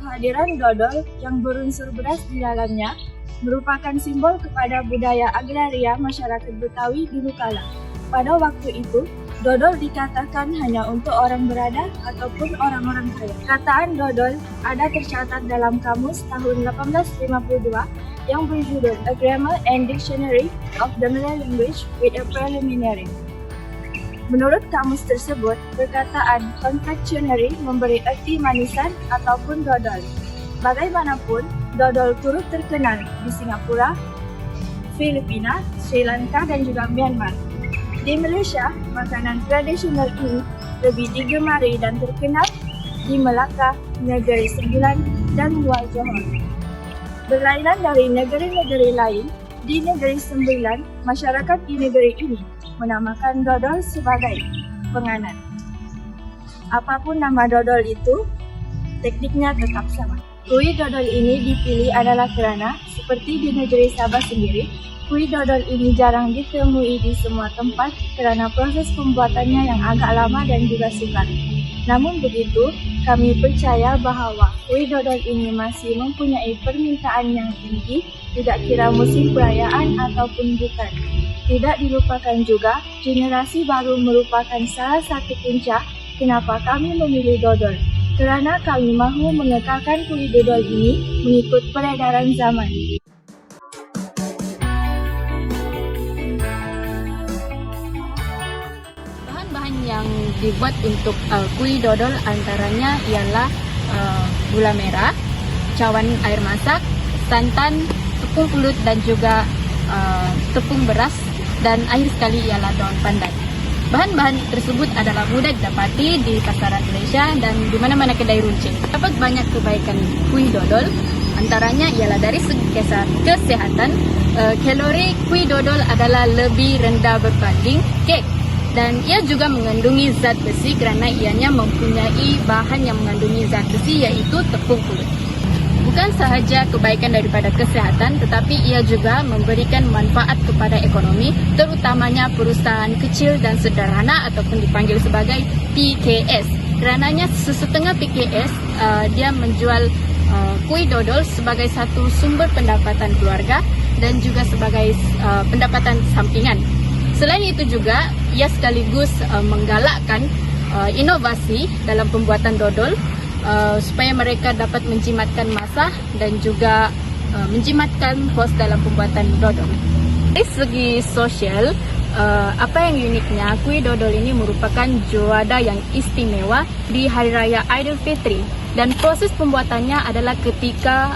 Kehadiran dodol yang berunsur beras di dalamnya merupakan simbol kepada budaya agraria masyarakat Betawi dulu kala. Pada waktu itu, dodol dikatakan hanya untuk orang berada ataupun orang-orang kaya. Kataan dodol ada tercatat dalam kamus tahun 1852 yang berjudul A Grammar and Dictionary of the Malay Language with a Preliminary. Menurut kamus tersebut, perkataan confectionery memberi arti manisan ataupun dodol. Bagaimanapun, dodol turut terkenal di Singapura, Filipina, Sri Lanka dan juga Myanmar. Di Malaysia, makanan tradisional ini lebih digemari dan terkenal di Melaka, Negeri Sembilan, dan Muar Johor. Berlainan dari negeri-negeri lain, di Negeri Sembilan, masyarakat di negeri ini menamakan dodol sebagai penganan. Apapun nama dodol itu, tekniknya tetap sama. Kuih dodol ini dipilih adalah kerana, seperti di negeri Sabah sendiri, kuih dodol ini jarang ditemui di semua tempat kerana proses pembuatannya yang agak lama dan juga sukar. Namun begitu, kami percaya bahawa kuih dodol ini masih mempunyai permintaan yang tinggi, tidak kira musim perayaan ataupun bukan. Tidak dilupakan juga, generasi baru merupakan salah satu punca kenapa kami memilih dodol. Kerana kami mahu mengekalkan kuih dodol ini mengikut peredaran zaman. Bahan-bahan yang dibuat untuk kuih dodol antaranya ialah gula merah, cawan air masak, santan, tepung pulut dan juga tepung beras, dan akhir sekali ialah daun pandan. Bahan-bahan tersebut adalah mudah didapati di pasaran Malaysia dan di mana-mana kedai runcing. Dapat banyak kebaikan kuih dodol, antaranya ialah dari segi kesehatan, kalori kuih dodol adalah lebih rendah berbanding kek. Dan ia juga mengandungi zat besi kerana ianya mempunyai bahan yang mengandungi zat besi iaitu tepung pulut. Bukan sahaja kebaikan daripada kesehatan, tetapi ia juga memberikan manfaat kepada ekonomi, terutamanya perusahaan kecil dan sederhana ataupun dipanggil sebagai PKS. Kerananya sesetengah PKS dia menjual kuih dodol sebagai satu sumber pendapatan keluarga dan juga sebagai pendapatan sampingan. Selain itu juga, ia sekaligus menggalakkan inovasi dalam pembuatan dodol, supaya mereka dapat menjimatkan masa dan juga menjimatkan kos dalam pembuatan dodol. Dari segi sosial, apa yang uniknya, kuih dodol ini merupakan juada yang istimewa di Hari Raya Aidilfitri dan proses pembuatannya adalah ketika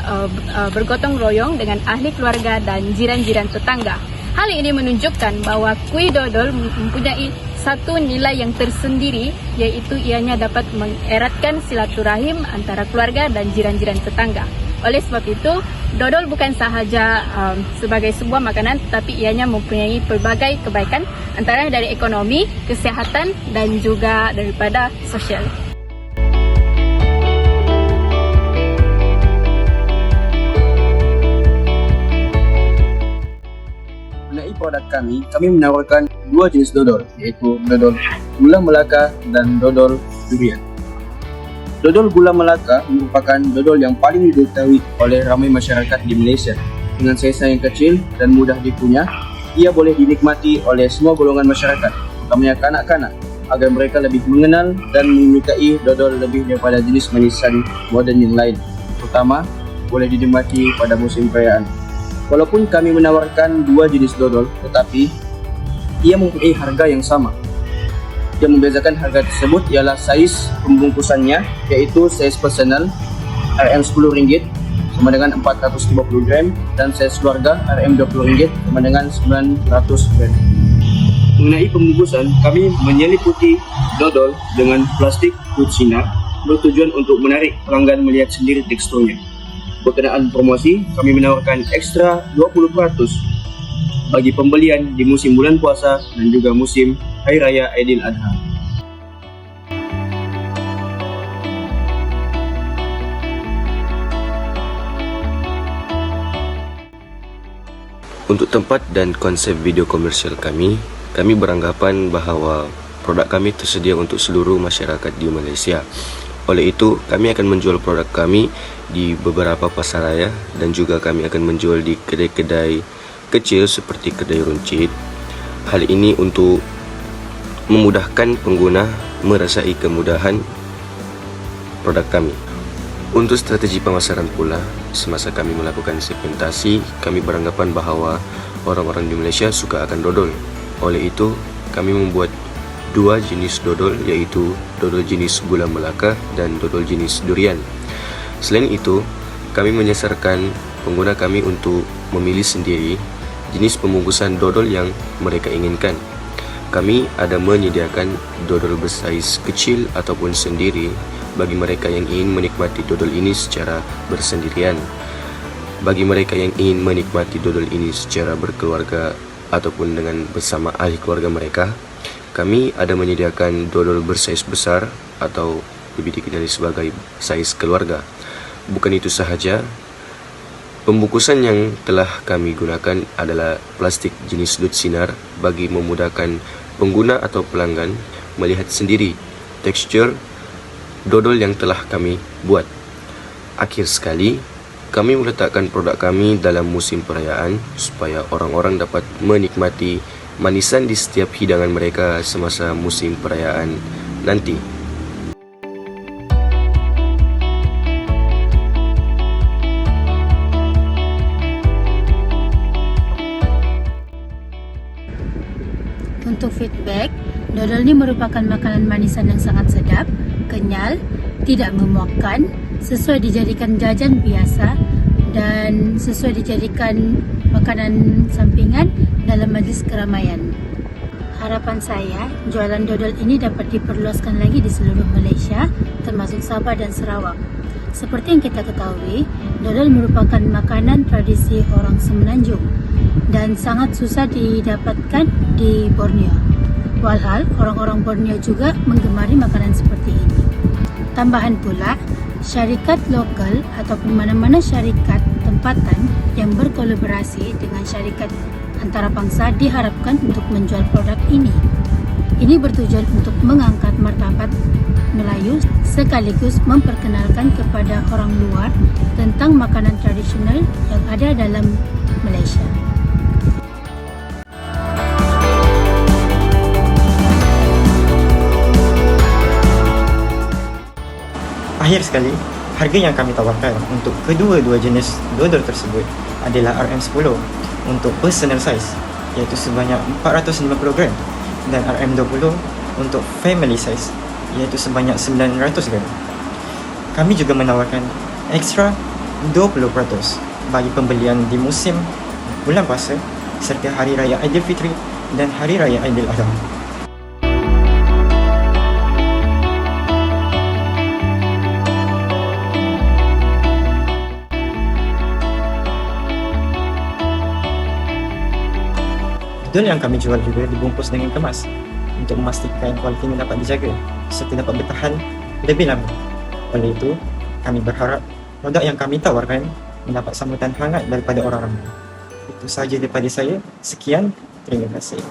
bergotong royong dengan ahli keluarga dan jiran-jiran tetangga. Hal ini menunjukkan bahawa kuih dodol mempunyai satu nilai yang tersendiri, iaitu ianya dapat mengeratkan silaturahim antara keluarga dan jiran-jiran tetangga. Oleh sebab itu, dodol bukan sahaja sebagai sebuah makanan, tetapi ianya mempunyai pelbagai kebaikan antara dari ekonomi, kesehatan dan juga daripada sosial. Mengenai produk kami menawarkan dua jenis dodol, yaitu dodol gula Melaka dan dodol durian. Dodol gula Melaka merupakan dodol yang paling diketahui oleh ramai masyarakat di Malaysia. Dengan saiz yang kecil dan mudah dikunyah, ia boleh dinikmati oleh semua golongan masyarakat, utamanya kanak-kanak, agar mereka lebih mengenal dan menyukai dodol lebih daripada jenis manisan moden yang lain, terutama boleh dinikmati pada musim perayaan. Walaupun kami menawarkan dua jenis dodol, tetapi ia mempunyai harga yang sama. Yang membezakan harga tersebut ialah saiz pembungkusannya, iaitu saiz personal RM10 sama dengan 450 gram dan saiz keluarga RM20 sama dengan 900 gram. Mengenai pembungkusan, kami menyeliputi dodol dengan plastik kulit sinar bertujuan untuk menarik pelanggan melihat sendiri teksturnya. Berkenaan promosi, kami menawarkan ekstra 20% bagi pembelian di musim bulan puasa dan juga musim Hari Raya Aidil Adha. Untuk tempat dan konsep video komersial kami beranggapan bahawa produk kami tersedia untuk seluruh masyarakat di Malaysia. Oleh itu, kami akan menjual produk kami di beberapa pasaraya dan juga kami akan menjual di kedai-kedai kecil seperti kedai runcit. Hal ini untuk memudahkan pengguna merasai kemudahan produk kami. Untuk strategi pemasaran pula, semasa kami melakukan segmentasi, kami beranggapan bahawa orang-orang di Malaysia suka akan dodol. Oleh itu, kami membuat dua jenis dodol, iaitu dodol jenis gula melaka dan dodol jenis durian. Selain itu, kami menyasarkan pengguna kami untuk memilih sendiri jenis pembungkusan dodol yang mereka inginkan. Kami ada menyediakan dodol bersaiz kecil ataupun sendiri bagi mereka yang ingin menikmati dodol ini secara bersendirian. Bagi mereka yang ingin menikmati dodol ini secara berkeluarga ataupun dengan bersama ahli keluarga mereka, kami ada menyediakan dodol bersaiz besar atau lebih dikenali sebagai saiz keluarga. Bukan itu sahaja, pembungkusan yang telah kami gunakan adalah plastik jenis lut sinar bagi memudahkan pengguna atau pelanggan melihat sendiri tekstur dodol yang telah kami buat. Akhir sekali, kami meletakkan produk kami dalam musim perayaan supaya orang-orang dapat menikmati manisan di setiap hidangan mereka semasa musim perayaan nanti. Untuk feedback, dodol ini merupakan makanan manisan yang sangat sedap, kenyal, tidak memuakkan, sesuai dijadikan jajan biasa dan sesuai dijadikan makanan sampingan dalam majlis keramaian. Harapan saya, jualan dodol ini dapat diperluaskan lagi di seluruh Malaysia, termasuk Sabah dan Sarawak. Seperti yang kita ketahui, dodol merupakan makanan tradisi orang Semenanjung dan sangat susah didapatkan di Borneo. Walhal, orang-orang Borneo juga menggemari makanan seperti ini. Tambahan pula, syarikat lokal ataupun mana-mana syarikat tempatan yang berkolaborasi dengan syarikat antarabangsa diharapkan untuk menjual produk ini. Ini bertujuan untuk mengangkat martabat Melayu sekaligus memperkenalkan kepada orang luar tentang makanan tradisional yang ada dalam Malaysia. Akhir sekali, harga yang kami tawarkan untuk kedua-dua jenis dodol tersebut adalah RM10 untuk personal size, iaitu sebanyak 450 gram, dan RM20 untuk family size, iaitu sebanyak 900 gram. Kami juga menawarkan ekstra 20% bagi pembelian di musim bulan puasa serta Hari Raya Aidilfitri dan Hari Raya Aidiladha. Dodol yang kami jual juga dibungkus dengan kemas untuk memastikan kualitinya dapat dijaga serta dapat bertahan lebih lama. Oleh itu, kami berharap produk yang kami tawarkan mendapat sambutan hangat daripada orang ramai. Itu sahaja daripada saya. Sekian, terima kasih.